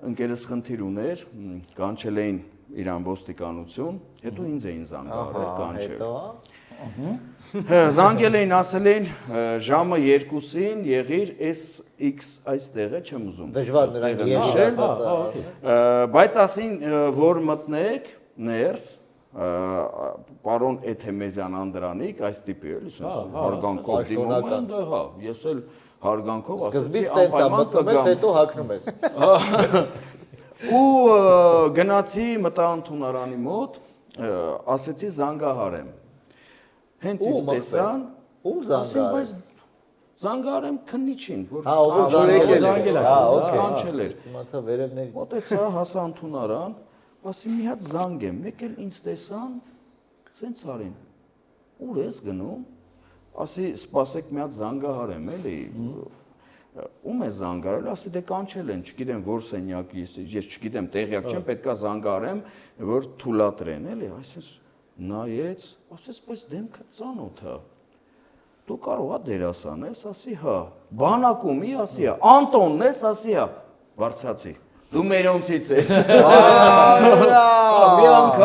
ընկերս խնդիր ուներ, կանչել էին իրան ոստիկանություն, հետո ինձ էին զանգահարել կանչել։ Զանգել էին, ասել էին ժամը 2-ին եղիր SX այստեղ է, չեմ ուզում։ Դժվար նրանք եղել, բայց ասին, որ մտնեք ներս, պարոն Էթեմեզյան Անդրանիկ, այս տիպի էլի, հարգանքով դիմում են, հա, ես էլ հարգանքով սկզբից տենց է մտնում ես, հետո հագնում ես։ Ու գնացի մտա ընդունարանի մոտ, ասեցի զանգահարեմ։ Հենց ինձ տեսան, ում զանգահարեմ։ Զանգահարեմ քննիչին, որ կանչել էր։ Իմացա վերևներից։ Մոտեցա, հասա ընդունարան, ասի մի հատ զանգ եմ, մեկ էլ ինձ տեսան, սենց արին, ուր ես գնում, ասի սպասեք մի հատ զանգահարեմ, էլի, ում է զանգարել, ասի դե կանչել են, չգիտեմ որ սենյակի, ես չգիտեմ, տեղյակ չեմ, պետքա զանգարեմ, որ թուլատրեն, էլի, այսպես նայեց, ասես պես դեմքը ծանոթ է, դու կարող է դերասան ես, ասի հա, բանակումի, ասի հա, Անտոնն ես, ասի հա, բարձրացի, դու մերոնցից ես, մի անգամ